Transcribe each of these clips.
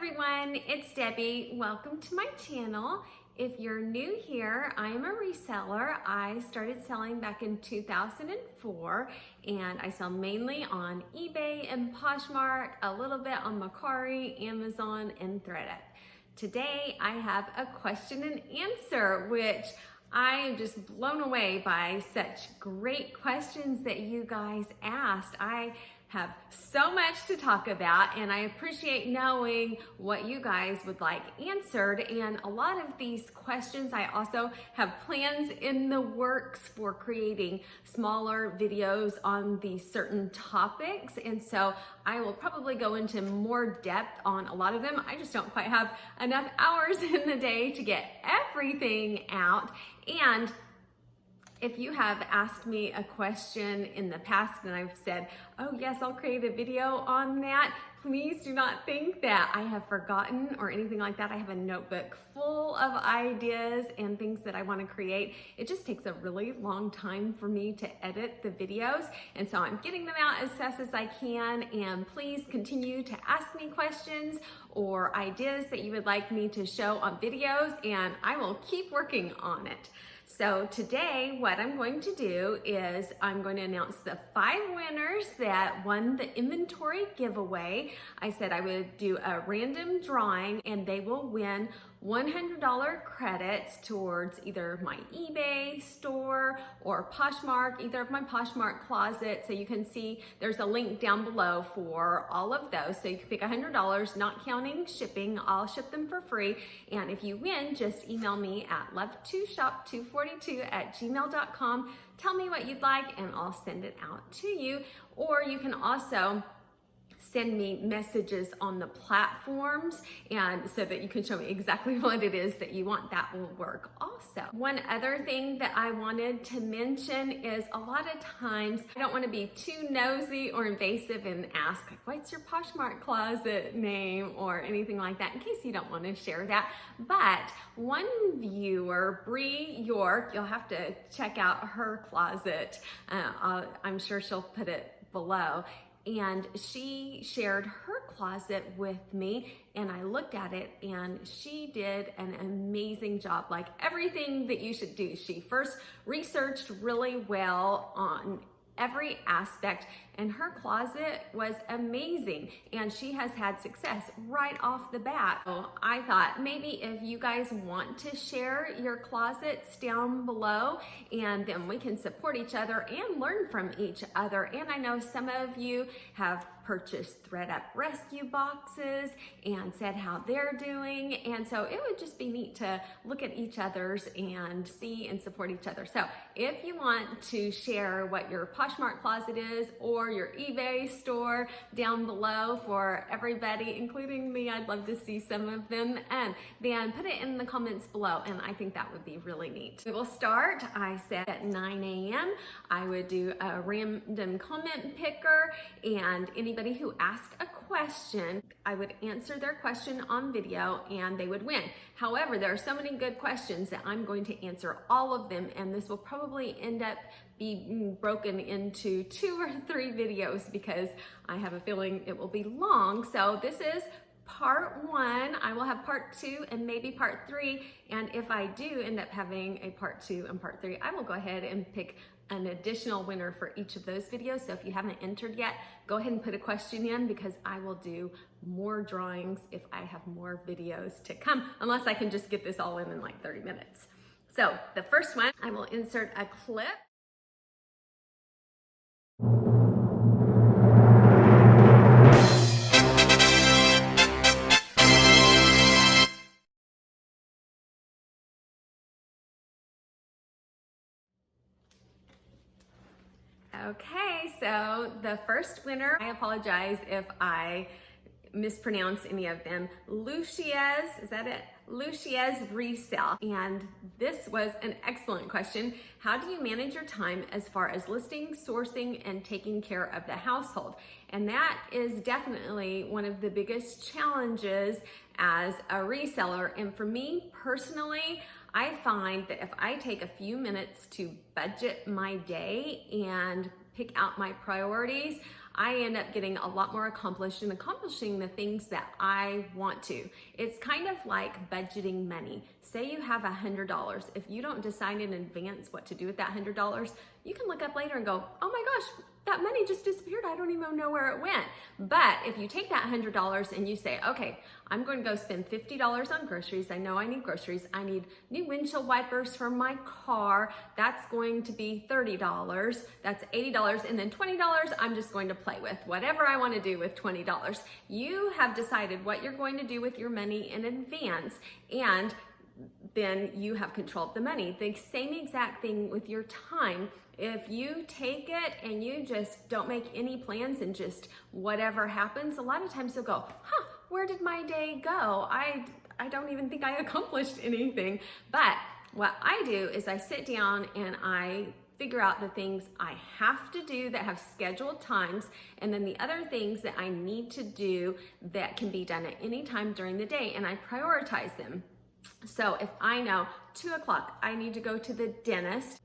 everyone, it's Debbie. Welcome to my channel. If you're new here, I am a reseller. I started selling back in 2004 and I sell mainly on eBay and Poshmark, a little bit on Mercari, Amazon, and ThreadUp. Today I have a question and answer, which I am just blown away by such great questions that you guys asked. I have so much to talk about and I appreciate knowing what you guys would like answered. And a lot of these questions, I also have plans in the works for creating smaller videos on these certain topics. And so I will probably go into more depth on a lot of them. I just don't quite have enough hours in the day to get everything out. And if you have asked me a question in the past and I've said, oh yes, I'll create a video on that, please do not think that I have forgotten or anything like that. I have a notebook full of ideas and things that I want to create. It just takes a really long time for me to edit the videos. And so I'm getting them out as fast as I can. And please continue to ask me questions or ideas that you would like me to show on videos, and I will keep working on it. So today what I'm going to do is I'm going to announce the 5 winners that won the inventory giveaway. I said I would do a random drawing and they will win $100 credits towards either my eBay store or Poshmark, either of my Poshmark closet. So you can see there's a link down below for all of those. So you can pick $100, not counting shipping. I'll ship them for free. And if you win, just email me at love2shop242@gmail.com. Tell me what you'd like and I'll send it out to you. Or you can also send me messages on the platforms, and so that you can show me exactly what it is that you want. That will work also. One other thing that I wanted to mention is a lot of times I don't want to be too nosy or invasive and ask, what's your Poshmark closet name or anything like that, in case you don't want to share that. But one viewer, Bree York, you'll have to check out her closet. I'm sure she'll put it below. And she shared her closet with me and I looked at it and she did an amazing job, like everything that you should do. She first researched really well on every aspect and her closet was amazing and she has had success right off the bat. So I thought maybe if you guys want to share your closets down below, and then we can support each other and learn from each other. And I know some of you have purchased ThreadUp rescue boxes and said how they're doing, and so it would just be neat to look at each other's and see and support each other. So if you want to share what your Poshmark closet is or your eBay store down below for everybody, including me, I'd love to see some of them, and then put it in the comments below, and I think that would be really neat. We will start, I said, at 9 a.m. I would do a random comment picker, and anybody who asked a question, I would answer their question on video and they would win. However, there are so many good questions that I'm going to answer all of them, and this will probably end up being broken into 2 or 3 videos because I have a feeling it will be long. So this is part 1. I will have part 2 and maybe part 3. And if I do end up having a part 2 and part 3, I will go ahead and pick an additional winner for each of those videos. So if you haven't entered yet, go ahead and put a question in because I will do more drawings if I have more videos to come, unless I can just get this all in like 30 minutes. So the first one, I will insert a clip. Okay, so the first winner, I apologize if I mispronounce any of them. Luciez, is that it? Luciez Resell. And this was an excellent question. How do you manage your time as far as listing, sourcing, and taking care of the household? And that is definitely one of the biggest challenges as a reseller. And for me personally, I find that if I take a few minutes to budget my day and pick out my priorities, I end up getting a lot more accomplished and accomplishing the things that I want to. It's kind of like budgeting money. Say you have $100. If you don't decide in advance what to do with that $100, you can look up later and go, oh my gosh, that money just disappeared. I don't even know where it went. But if you take that $100 and you say, okay, I'm going to go spend $50 on groceries. I know I need groceries. I need new windshield wipers for my car. That's going to be $30. That's $80. And then $20 I'm just going to play with. Whatever I want to do with $20. You have decided what you're going to do with your money in advance, and then you have control of the money. The same exact thing with your time. If you take it and you just don't make any plans and just whatever happens, a lot of times you'll go, huh, where did my day go? I don't even think I accomplished anything. But what I do is I sit down and I figure out the things I have to do that have scheduled times, and then the other things that I need to do that can be done at any time during the day, and I prioritize them. So if I know 2 o'clock I need to go to the dentist,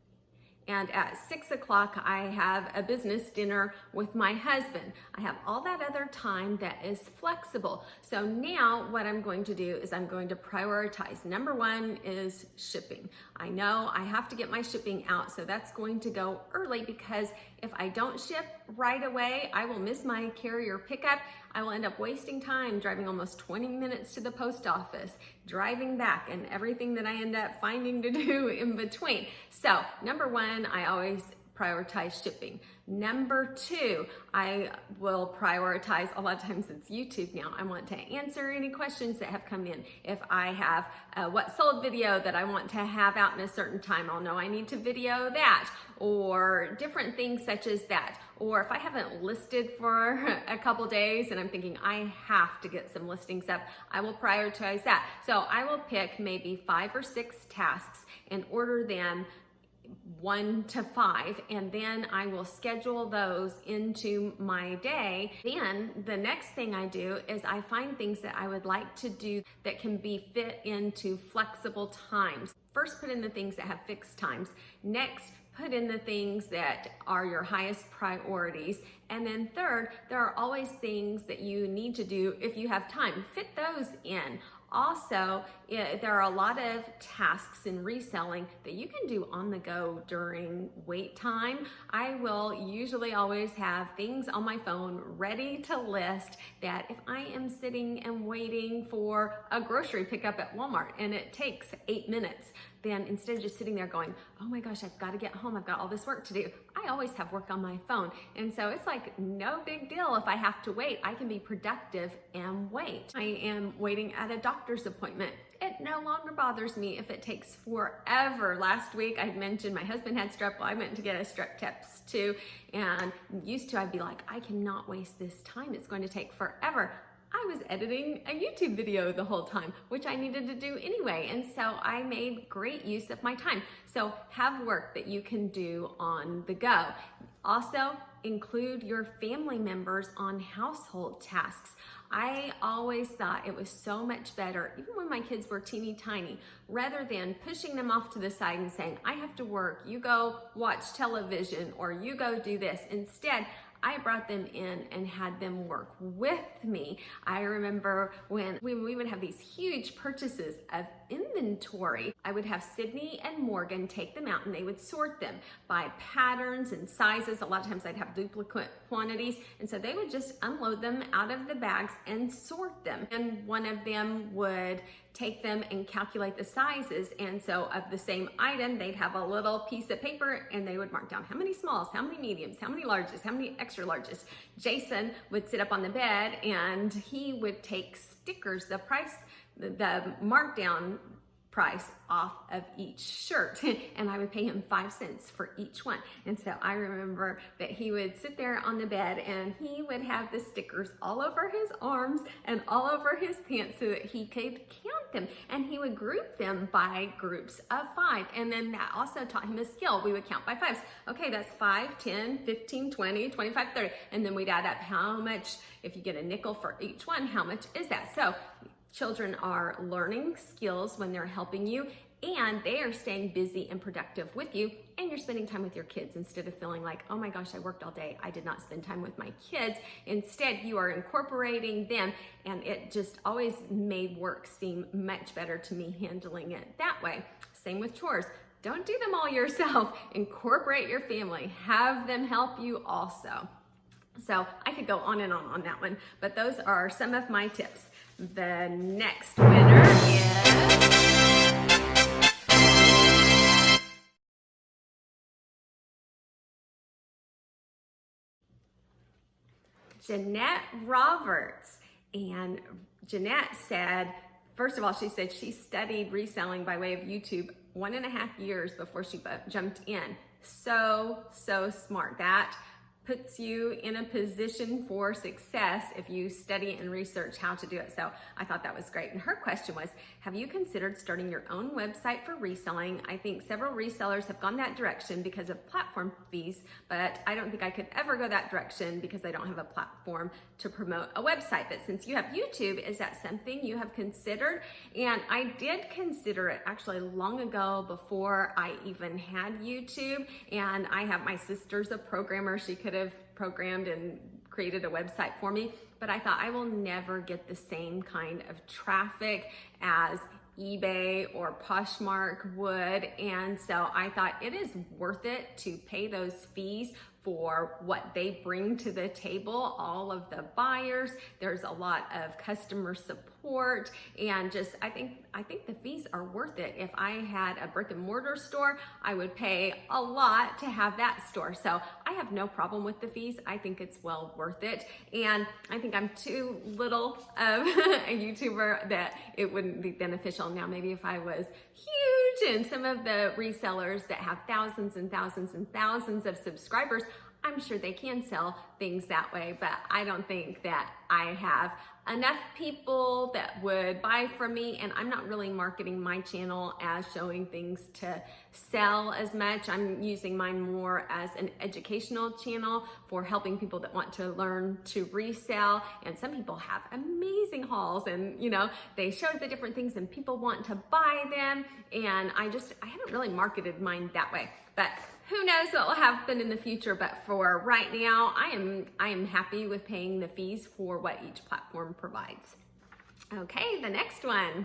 and at 6 o'clock I have a business dinner with my husband, I have all that other time that is flexible. So now what I'm going to do is I'm going to prioritize. Number one is shipping. I know I have to get my shipping out, so that's going to go early, because if I don't ship right away, I will miss my carrier pickup. I will end up wasting time driving almost 20 minutes to the post office, driving back, and everything that I end up finding to do in between. So number one, I always prioritize shipping. Number two, I will prioritize, a lot of times it's YouTube now. I want to answer any questions that have come in. If I have a what sold video that I want to have out in a certain time, I'll know I need to video that, or different things such as that. Or if I haven't listed for a couple days and I'm thinking I have to get some listings up, I will prioritize that. So I will pick maybe 5 or 6 tasks and order them 1 to 5, and then I will schedule those into my day. Then the next thing I do is I find things that I would like to do that can be fit into flexible times. First, put in the things that have fixed times. Next, put in the things that are your highest priorities. And then third, there are always things that you need to do if you have time. Fit those in. Also, there are a lot of tasks in reselling that you can do on the go during wait time. I will usually always have things on my phone ready to list, that if I am sitting and waiting for a grocery pickup at Walmart and it takes 8 minutes, then instead of just sitting there going, oh my gosh, I've got to get home, I've got all this work to do, I always have work on my phone. And so it's like no big deal if I have to wait. I can be productive and wait. I am waiting at a doctor's appointment. It no longer bothers me if it takes forever. Last week I mentioned my husband had strep. Well, I went to get a strep test too, and used to I'd be like, I cannot waste this time. It's going to take forever. I was editing a YouTube video the whole time, which I needed to do anyway. And so I made great use of my time. So have work that you can do on the go. Also, include your family members on household tasks. I always thought it was so much better, even when my kids were teeny tiny, rather than pushing them off to the side and saying, I have to work, you go watch television, or you go do this. Instead, I brought them in and had them work with me. I remember when we would have these huge purchases of inventory, I would have Sydney and Morgan take them out and they would sort them by patterns and sizes. A lot of times I'd have duplicate quantities, and so they would just unload them out of the bags and sort them. And one of them would take them and calculate the sizes, and so of the same item they'd have a little piece of paper and they would mark down how many smalls, how many mediums, how many larges, how many extra larges. Jason would sit up on the bed and he would take stickers, the markdown price off of each shirt, and I would pay him 5 cents for each one. And so I remember that he would sit there on the bed and he would have the stickers all over his arms and all over his pants so that he could count them, and he would group them by groups of 5. And then that also taught him a skill. We would count by 5s. Okay, that's 5, 10, 15, 20, 25, 30. And then we'd add up how much, if you get a nickel for each one, how much is that? So children are learning skills when they're helping you, and they are staying busy and productive with you, and you're spending time with your kids instead of feeling like, oh my gosh, I worked all day, I did not spend time with my kids. Instead, you are incorporating them, and it just always made work seem much better to me handling it that way. Same with chores. Don't do them all yourself. Incorporate your family. Have them help you also. So I could go on and on that one, but those are some of my tips. The next winner is Jeanette Roberts. And Jeanette said, first of all, she said she studied reselling by way of YouTube 1.5 years before she jumped in. So smart. That puts you in a position for success if you study and research how to do it. So I thought that was great. And her question was, have you considered starting your own website for reselling? I think several resellers have gone that direction because of platform fees, but I don't think I could ever go that direction because I don't have a platform to promote a website. But since you have YouTube, is that something you have considered? And I did consider it actually long ago before I even had YouTube. And I have, my sister's a programmer. She could have programmed and created a website for me, but I thought I will never get the same kind of traffic as eBay or Poshmark would. And so I thought it is worth it to pay those fees for what they bring to the table, all of the buyers. There's a lot of customer support, and just I think the fees are worth it. If I had a brick and mortar store, I would pay a lot to have that store. So I have no problem with the fees. I think it's well worth it. And I think I'm too little of a YouTuber that it wouldn't be beneficial. Now, maybe if I was huge and some of the resellers that have thousands and thousands and thousands of subscribers, I'm sure they can sell things that way, but I don't think that I have enough people that would buy from me, and I'm not really marketing my channel as showing things to sell as much. I'm using mine more as an educational channel for helping people that want to learn to resell. And some people have amazing hauls, and they show the different things and people want to buy them, and I haven't really marketed mine that way. But who knows what will happen in the future, but for right now, I am happy with paying the fees for what each platform provides. Okay, the next one.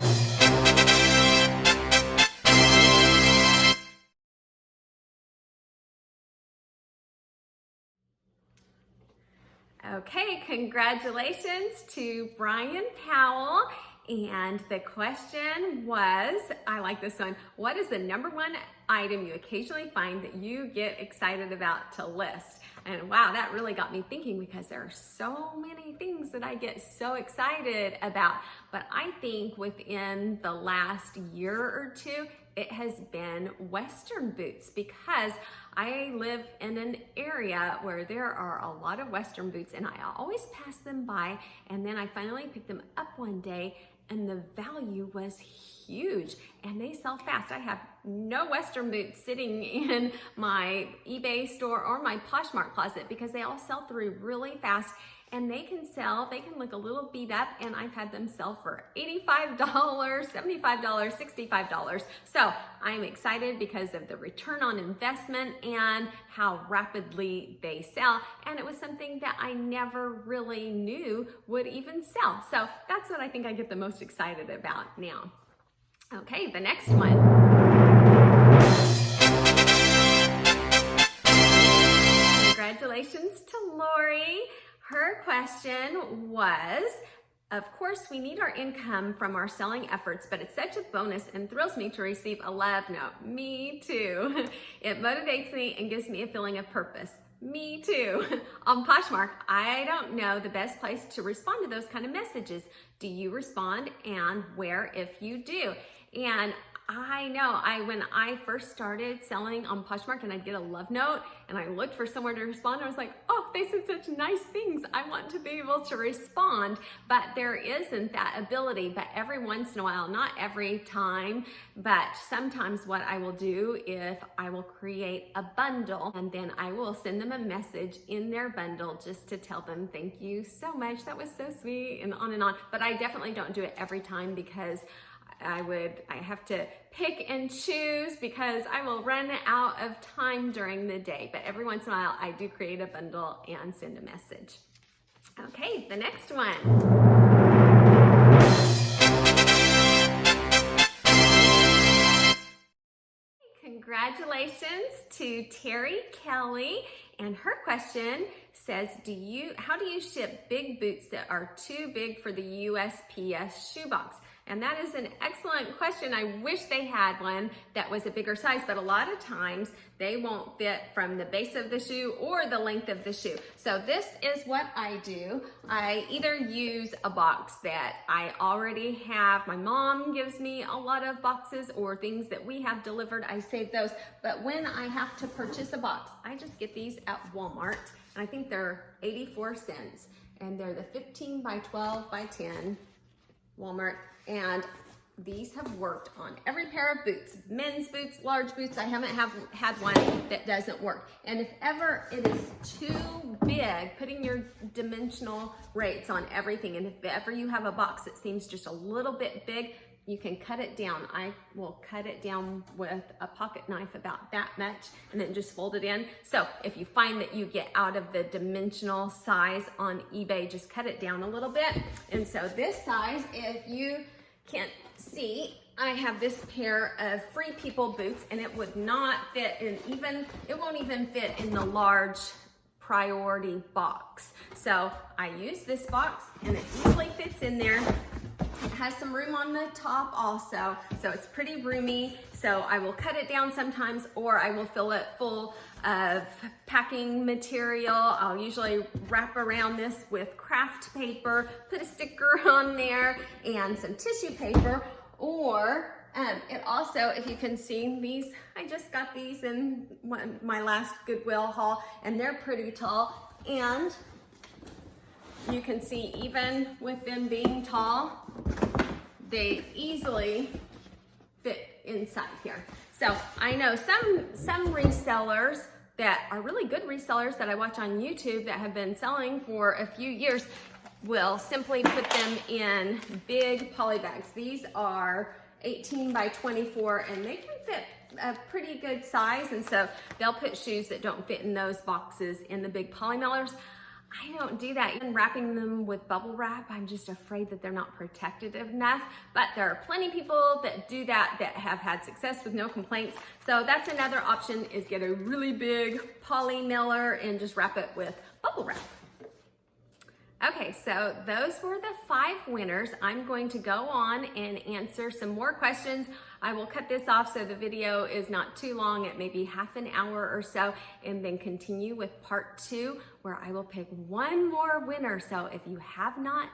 Okay, congratulations to Brian Powell. And the question was, I like this one, what is the #1 item you occasionally find that you get excited about to list? And wow, that really got me thinking, because there are so many things that I get so excited about. But I think within the last year or two, it has been Western boots, because I live in an area where there are a lot of Western boots, and I always pass them by, and then I finally picked them up one day, and the value was huge, and they sell fast. I have no Western boots sitting in my eBay store or my Poshmark closet, because they all sell through really fast, and they can look a little beat up, and I've had them sell for $85, $75, $65. So I'm excited because of the return on investment and how rapidly they sell. And it was something that I never really knew would even sell. So that's what I think I get the most excited about now. Okay, the next one. Congratulations to Lori. Her question was, of course, we need our income from our selling efforts, but it's such a bonus and thrills me to receive a love note. Me too. It motivates me and gives me a feeling of purpose. Me too. On Poshmark, I don't know the best place to respond to those kind of messages. Do you respond, and where if you do? And I know, when I first started selling on Poshmark and I'd get a love note and I looked for somewhere to respond, I was like, oh, they said such nice things. I want to be able to respond, but there isn't that ability. But every once in a while, not every time, but sometimes what I will do is I will create a bundle, and then I will send them a message in their bundle just to tell them, thank you so much. That was so sweet, and on and on. But I definitely don't do it every time, because I have to pick and choose because I will run out of time during the day. But every once in a while, I do create a bundle and send a message. Okay, the next one. Congratulations to Terry Kelly, and her question says, how do you ship big boots that are too big for the USPS shoebox? And that is an excellent question. I wish they had one that was a bigger size, but a lot of times they won't fit from the base of the shoe or the length of the shoe. So this is what I do. I either use a box that I already have. My mom gives me a lot of boxes or things that we have delivered. I save those. But when I have to purchase a box, I just get these at Walmart. And I think they're 84 cents. And they're the 15 by 12 by 10 Walmart. And these have worked on every pair of boots, men's boots, large boots. I haven't had one that doesn't work. And if ever it is too big, putting your dimensional rates on everything, and if ever you have a box that seems just a little bit big, you can cut it down. I will cut it down with a pocket knife about that much and then just fold it in. So if you find that you get out of the dimensional size on eBay, just cut it down a little bit. And so this size, if you can't see, I have this pair of Free People boots, and it would not fit in it won't even fit in the large priority box. So I use this box and it easily fits in there. It has some room on the top also, so it's pretty roomy. So I will cut it down sometimes, or I will fill it full of packing material. I'll usually wrap around this with craft paper, put a sticker on there and some tissue paper, or it also, if you can see these, I just got these in my last Goodwill haul, and they're pretty tall. And you can see even with them being tall, they easily fit inside here. So I know some resellers that are really good resellers that I watch on YouTube that have been selling for a few years will simply put them in big poly bags. These are 18 by 24, and they can fit a pretty good size, and so they'll put shoes that don't fit in those boxes in the big Polymailers. I don't do that. Even wrapping them with bubble wrap, I'm just afraid that they're not protected enough. But there are plenty of people that do that have had success with no complaints. So that's another option, is get a really big poly mailer and just wrap it with bubble wrap. Okay, so those were the 5 winners. I'm going to go on and answer some more questions. I will cut this off so the video is not too long, at maybe half an hour or so, and then continue with part 2, where I will pick one more winner. So if you have not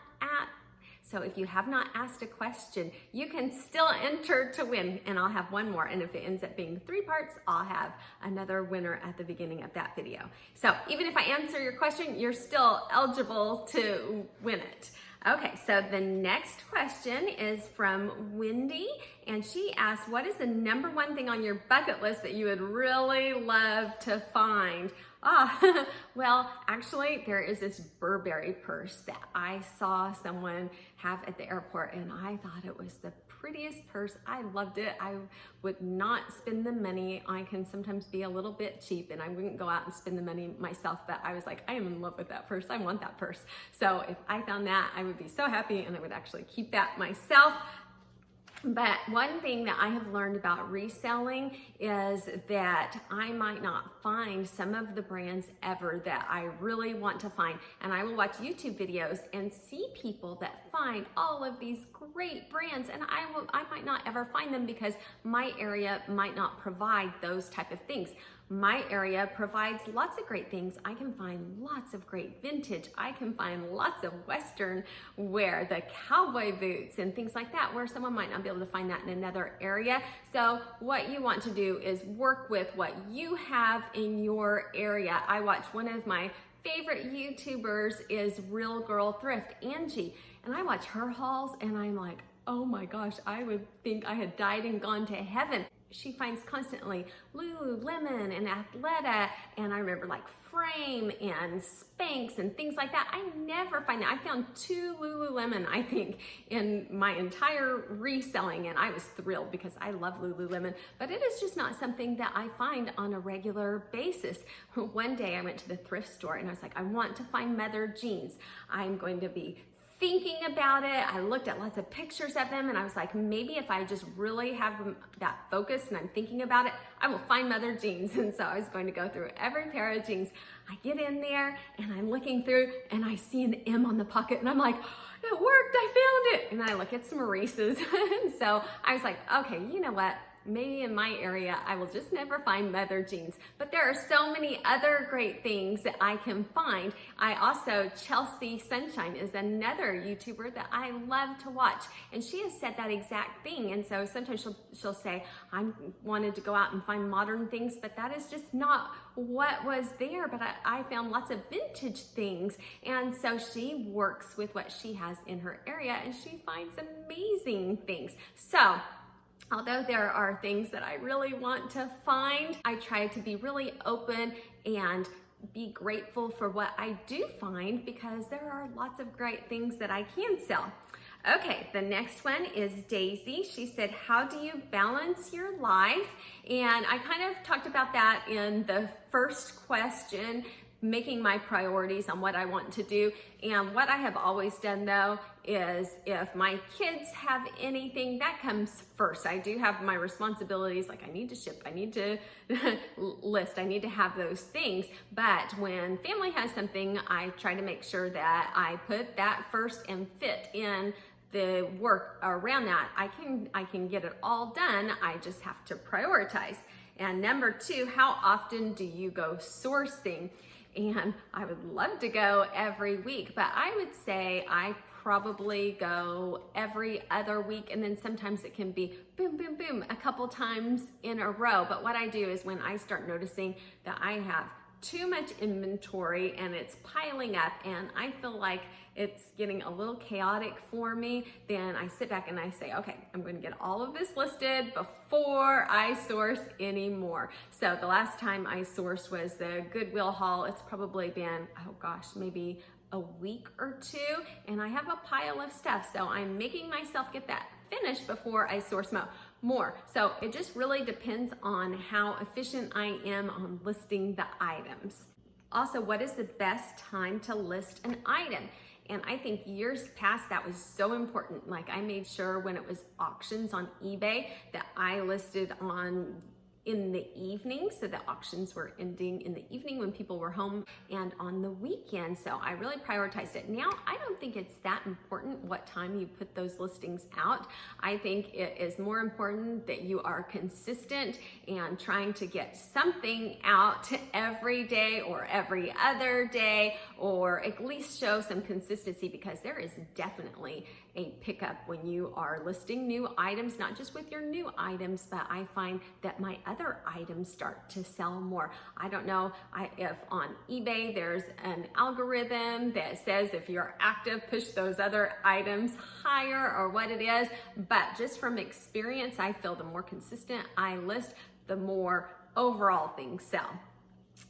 asked a question, you can still enter to win, and I'll have one more. And if it ends up being 3 parts, I'll have another winner at the beginning of that video. So even if I answer your question, you're still eligible to win it. Okay, so the next question is from Wendy, and she asks, what is the #1 thing on your bucket list that you would really love to find? Well, actually, there is this Burberry purse that I saw someone have at the airport, and I thought it was the prettiest purse. I loved it. I would not spend the money. I can sometimes be a little bit cheap, and I wouldn't go out and spend the money myself, but I was like, I am in love with that purse. I want that purse. So if I found that, I would be so happy, and I would actually keep that myself. But one thing that I have learned about reselling is that I might not find some of the brands ever that I really want to find. And I will watch YouTube videos and see people that find all of these great brands, and I might not ever find them because my area might not provide those type of things. My area provides lots of great things. I can find lots of great vintage. I can find lots of Western wear, the cowboy boots and things like that, where someone might not be able to find that in another area. So what you want to do is work with what you have in your area. I watch one of my favorite YouTubers is Real Girl Thrift, Angie, and I watch her hauls and I'm like, oh my gosh, I would think I had died and gone to heaven. she finds constantly Lululemon and Athleta, and I remember like Frame and Spanx and things like that. I never find that. I found 2 Lululemon, I think, in my entire reselling, and I was thrilled because I love Lululemon, but it is just not something that I find on a regular basis. One day I went to the thrift store and I was like, I want to find Mother jeans. I'm going to be thinking about it. I looked at lots of pictures of them and I was like, maybe if I just really have that focus and I'm thinking about it, I will find Mother jeans. And so I was going to go through every pair of jeans. I get in there and I'm looking through and I see an M on the pocket and I'm like, it worked, I found it. And then I look at some Maurice's. And so I was like, okay, you know what? Maybe in my area, I will just never find Mother jeans. But there are so many other great things that I can find. I also, Chelsea Sunshine is another YouTuber that I love to watch. And she has said that exact thing. And so sometimes she'll say, I wanted to go out and find modern things, but that is just not what was there. But I found lots of vintage things. And so she works with what she has in her area and she finds amazing things. So, although there are things that I really want to find, I try to be really open and be grateful for what I do find because there are lots of great things that I can sell. Okay, the next one is Daisy. She said, how do you balance your life? And I kind of talked about that in the first question, making my priorities on what I want to do. And what I have always done though is if my kids have anything, that comes first. I do have my responsibilities, like I need to ship, I need to list, I need to have those things. But when family has something, I try to make sure that I put that first and fit in the work around that. I can get it all done. I just have to prioritize. And number 2, how often do you go sourcing? And I would love to go every week, but I would say I probably go every other week, and then sometimes it can be boom, boom, boom, a couple times in a row. But what I do is when I start noticing that I have too much inventory and it's piling up and I feel like it's getting a little chaotic for me, then I sit back and I say, okay, I'm going to get all of this listed before I source anymore. So the last time I sourced was the Goodwill haul. It's probably been, oh gosh, maybe a week or 2, and I have a pile of stuff. So I'm making myself get that finished before I source more. So it just really depends on how efficient I am on listing the items. Also, what is the best time to list an item? And I think years past that was so important. Like I made sure when it was auctions on eBay that I listed in the evening, so the auctions were ending in the evening when people were home and on the weekend. So I really prioritized it. Now, I don't think it's that important what time you put those listings out. I think it is more important that you are consistent and trying to get something out every day or every other day, or at least show some consistency, because there is definitely a pickup when you are listing new items, not just with your new items, but I find that my other items start to sell more. I don't know if on eBay there's an algorithm that says if you're active, push those other items higher or what it is, but just from experience, I feel the more consistent I list, the more overall things sell.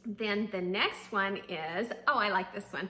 Then the next one is, oh, I like this one.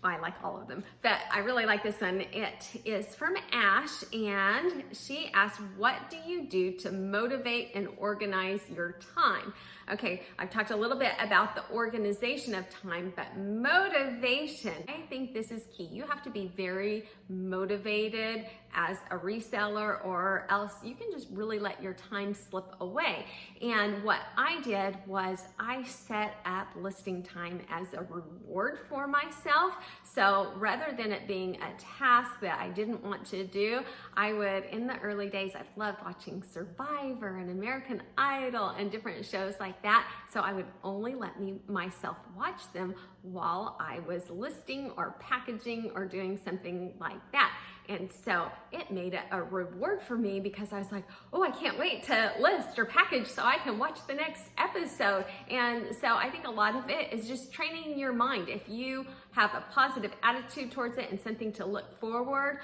I like all of them, but I really like this one. It is from Ash, and she asked, what do you do to motivate and organize your time? Okay, I've talked a little bit about the organization of time, but motivation, I think this is key. You have to be very motivated as a reseller, or else you can just really let your time slip away. And what I did was I set up listing time as a reward for myself. So rather than it being a task that I didn't want to do, I would, in the early days, I loved watching Survivor and American Idol and different shows like that. So I would only let myself watch them while I was listing or packaging or doing something like that. And so it made it a reward for me, because I was like, oh, I can't wait to list or package so I can watch the next episode. And so I think a lot of it is just training your mind. If you have a positive attitude towards it and something to look forward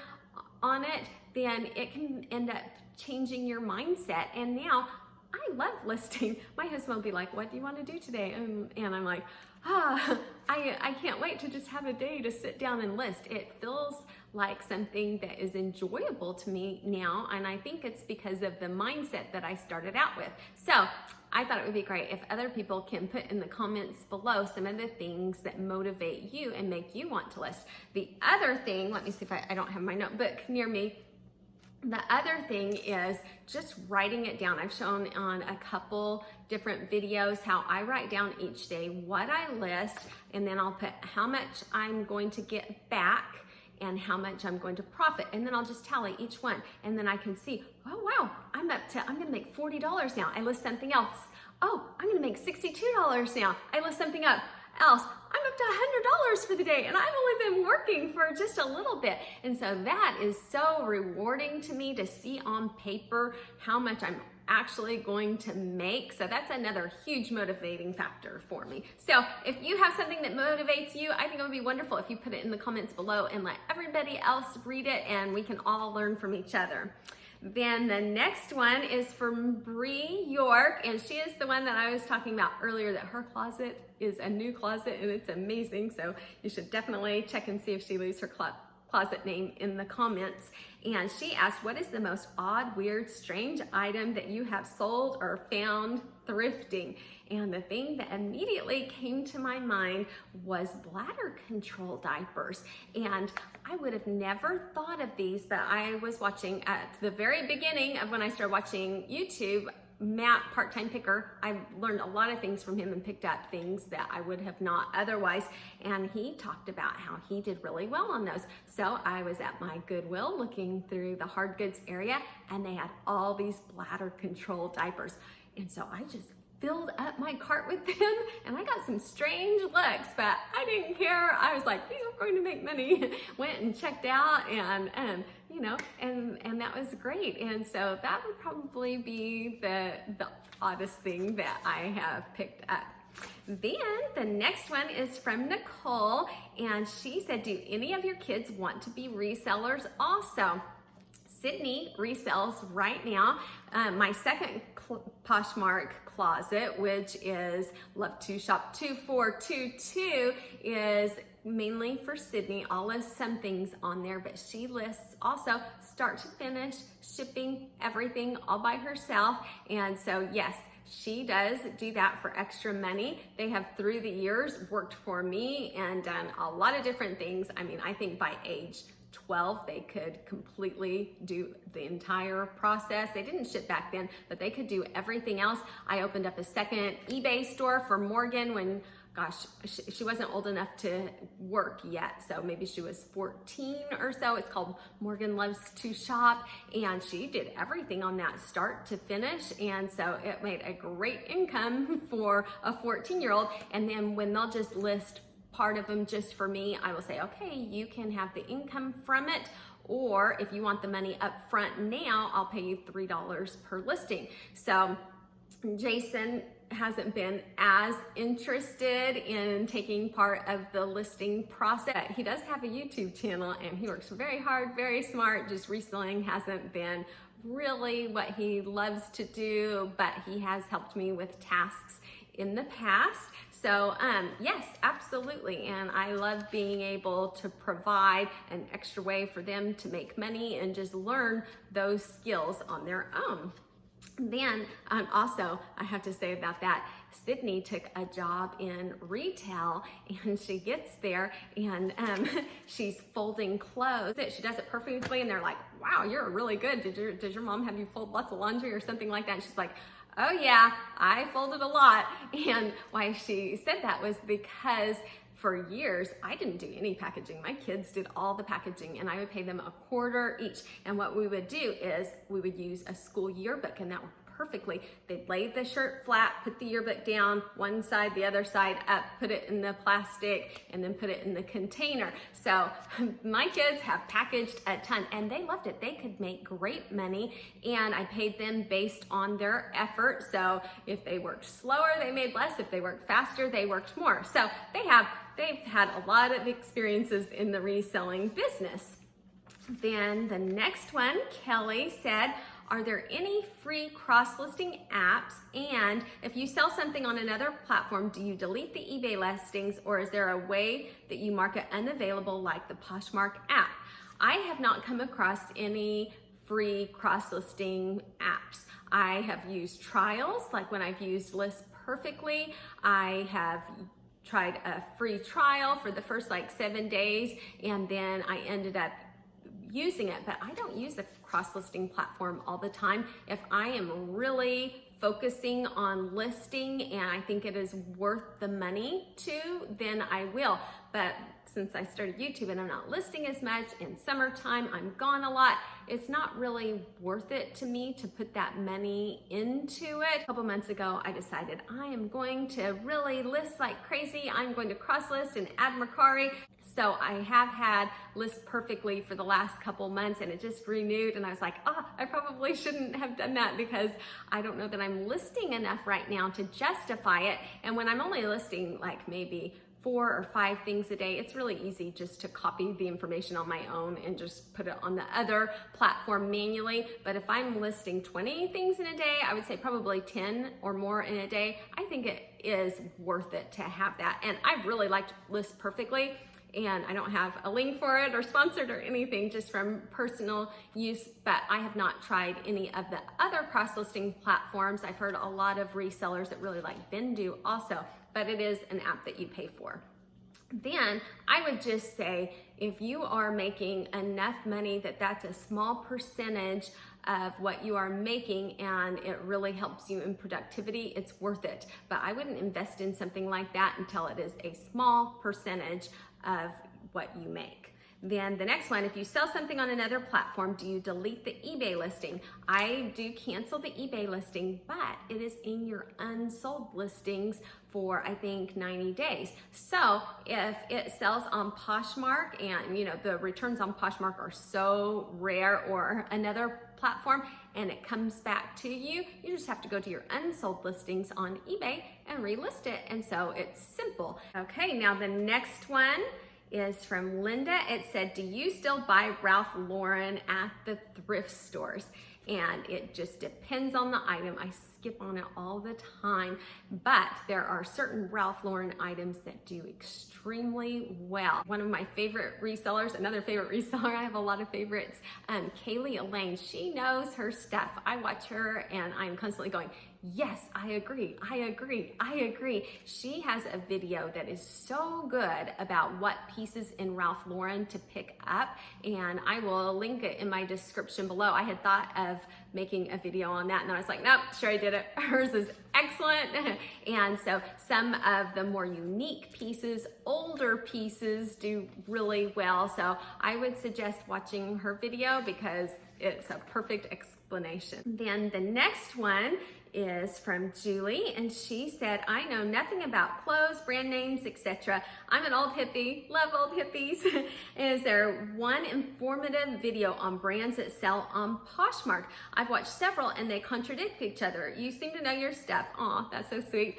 on it, then it can end up changing your mindset. And now I I love listing. My husband will be like, what do you want to do today? And I'm like, I can't wait to just have a day to sit down and list. It feels like something that is enjoyable to me now, and I think it's because of the mindset that I started out with. So I thought it would be great if other people can put in the comments below some of the things that motivate you and make you want to list. The other thing, let me see if I don't have my notebook near me. The other thing is just writing it down. I've shown on a couple different videos how I write down each day what I list, and then I'll put how much I'm going to get back and how much I'm going to profit. And then I'll just tally each one. And then I can see, oh wow, I'm gonna make $40 now. I list something else. Oh, I'm gonna make $62 now. I list something else. I'm up to $100 for the day, and I've only been working for just a little bit. And so that is so rewarding to me to see on paper how much I'm actually going to make. So that's another huge motivating factor for me. So if you have something that motivates you, I think it would be wonderful if you put it in the comments below and let everybody else read it, and we can all learn from each other. Then the next one is from Bree York, and she is the one that I was talking about earlier, that her closet is a new closet and it's amazing. So you should definitely check and see if she leaves her closet name in the comments. And she asked, what is the most odd, weird, strange item that you have sold or found thrifting? And the thing that immediately came to my mind was bladder control diapers. And I would have never thought of these, but I was watching at the very beginning of when I started watching YouTube, Matt, Part-Time Picker. I learned a lot of things from him and picked up things that I would have not otherwise. And he talked about how he did really well on those. So I was at my Goodwill looking through the hard goods area, and they had all these bladder control diapers. And so I just filled up my cart with them, and I got some strange looks, but I didn't care. I was like, these are going to make money. Went and checked out, and you know, and that was great. And so that would probably be the oddest thing that I have picked up. Then the next one is from Nicole, and she said, do any of your kids want to be resellers also? Sydney resells right now. My second Poshmark closet, which is Love to Shop 2422, is mainly for Sydney. I'll list some things on there, but she lists also start to finish, shipping, everything all by herself. And so yes, she does do that for extra money. They have through the years worked for me and done a lot of different things. I mean, I think by age 12, they could completely do the entire process. They didn't ship back then, but they could do everything else. I opened up a second eBay store for Morgan when, gosh, she wasn't old enough to work yet. So maybe she was 14 or so. It's called Morgan Loves to Shop. And she did everything on that start to finish. And so it made a great income for a 14-year-old. And then when they'll just list part of them just for me, I will say, okay, you can have the income from it, or if you want the money up front now, I'll pay you $3 per listing. So Jason hasn't been as interested in taking part of the listing process. He does have a YouTube channel and he works very hard, very smart. Just reselling hasn't been really what he loves to do, but he has helped me with tasks in the past. So yes, absolutely. And I love being able to provide an extra way for them to make money and just learn those skills on their own. Then also, I have to say about that, Sydney took a job in retail, and she gets there and she's folding clothes. She does it perfectly, and they're like, wow, you're really good. Did your mom have you fold lots of laundry or something like that? And she's like, oh yeah, I folded a lot. And why she said that was because for years, I didn't do any packaging. My kids did all the packaging, and I would pay them $1/4 each. And what we would do is we would use a school yearbook, and that worked perfectly. They'd lay the shirt flat, put the yearbook down, one side, the other side up, put it in the plastic, and then put it in the container. So my kids have packaged a ton, and they loved it. They could make great money, and I paid them based on their effort. So if they worked slower, they made less. If they worked faster, they worked more. So they've had a lot of experiences in the reselling business. Then the next one, Kelly said, are there any free cross-listing apps? And if you sell something on another platform, do you delete the eBay listings, or is there a way that you mark it unavailable like the Poshmark app? I have not come across any free cross-listing apps. I have used trials, like when I've used List Perfectly, I have tried a free trial for the first like 7 days, and then I ended up using it, but I don't use the cross-listing platform all the time. If I am really focusing on listing and I think it is worth the money to, then I will. But since I started YouTube and I'm not listing as much, in summertime I'm gone a lot, it's not really worth it to me to put that money into it. A couple months ago, I decided I am going to really list like crazy. I'm going to cross-list and add Mercari. So I have had List Perfectly for the last couple months, and it just renewed, and I was like, I probably shouldn't have done that because I don't know that I'm listing enough right now to justify it. And when I'm only listing like maybe 4 or 5 things a day, it's really easy just to copy the information on my own and just put it on the other platform manually. But if I'm listing 20 things in a day, I would say probably 10 or more in a day. I think it is worth it to have that. And I really liked List Perfectly, and I don't have a link for it or sponsored or anything, just from personal use, but I have not tried any of the other cross-listing platforms. I've heard a lot of resellers that really like Vendoo also, but it is an app that you pay for. Then I would just say, if you are making enough money that that's a small percentage of what you are making and it really helps you in productivity, it's worth it. But I wouldn't invest in something like that until it is a small percentage of what you make. Then the next one, if you sell something on another platform, do you delete the eBay listing? I do cancel the eBay listing, but it is in your unsold listings for I think 90 days. So if it sells on Poshmark and the returns on Poshmark are so rare, or another platform, and it comes back to you, you just have to go to your unsold listings on eBay and relist it. And so it's simple. Okay, now the next one is from Linda. It said, do you still buy Ralph Lauren at the thrift stores? And it just depends on the item. I skip on it all the time, but there are certain Ralph Lauren items that do extremely well. One of my favorite resellers, another favorite reseller, I have a lot of favorites, Cayley Elaine. She knows her stuff. I watch her and I'm constantly going, yes, I agree, I agree, I agree. She has a video that is so good about what pieces in Ralph Lauren to pick up, and I will link it in my description below. I had thought of making a video on that, and I was like, nope, sure I did it. Hers is excellent. And so some of the more unique pieces, older pieces, do really well. So I would suggest watching her video because it's a perfect explanation. Then the next one is from Julie, and she said, I know nothing about clothes, brand names, etc. I'm an old hippie, love old hippies. Is there one informative video on brands that sell on Poshmark? I've watched several and they contradict each other. You seem to know your stuff. Aw, that's so sweet.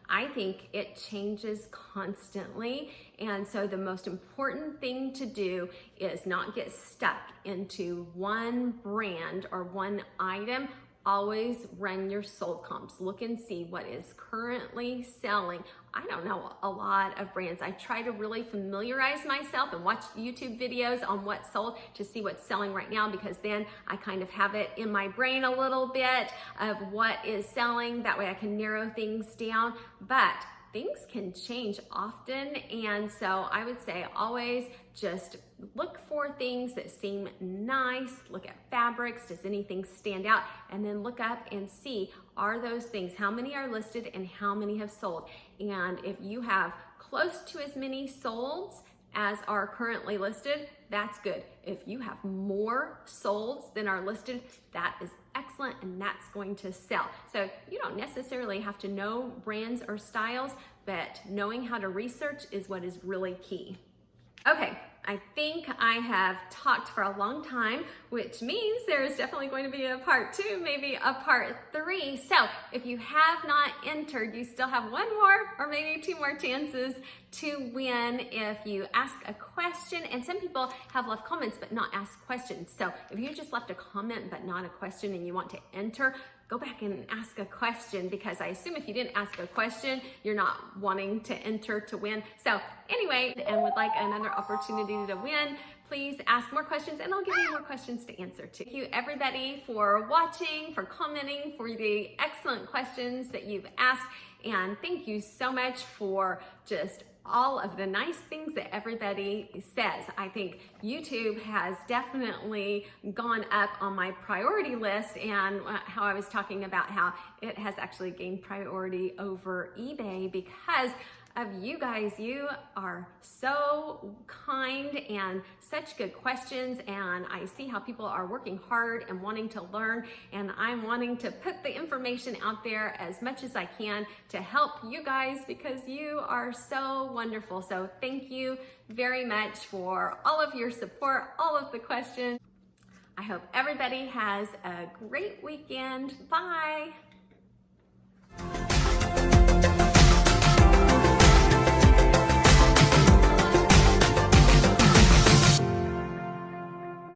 I think it changes constantly, and so the most important thing to do is not get stuck into one brand or one item. Always run your sold comps. Look and see what is currently selling. I don't know a lot of brands. I try to really familiarize myself and watch YouTube videos on what's sold to see what's selling right now, because then I kind of have it in my brain a little bit of what is selling. That way I can narrow things down. But things can change often, and so I would say always just look for things that seem nice, look at fabrics, does anything stand out, and then look up and see, are those things, how many are listed and how many have sold? And if you have close to as many solds as are currently listed, that's good. If you have more solds than are listed, that is excellent, and that's going to sell. So you don't necessarily have to know brands or styles, but knowing how to research is what is really key. Okay, I think I have talked for a long time, which means there's definitely going to be a part 2, maybe a part 3. So if you have not entered, you still have 1 more or maybe 2 more chances to win if you ask a question. And some people have left comments but not asked questions. So if you just left a comment but not a question and you want to enter, go back and ask a question, because I assume if you didn't ask a question, you're not wanting to enter to win. So anyway, and would like another opportunity to win, please ask more questions and I'll give you more questions to answer too. Thank you everybody for watching, for commenting, for the excellent questions that you've asked. And thank you so much for just all of the nice things that everybody says. I think YouTube has definitely gone up on my priority list, and how I was talking about how it has actually gained priority over eBay because of you guys. You are so kind and such good questions, and I see how people are working hard and wanting to learn, and I'm wanting to put the information out there as much as I can to help you guys because you are so wonderful. So thank you very much for all of your support, all of the questions. I hope everybody has a great weekend. Bye.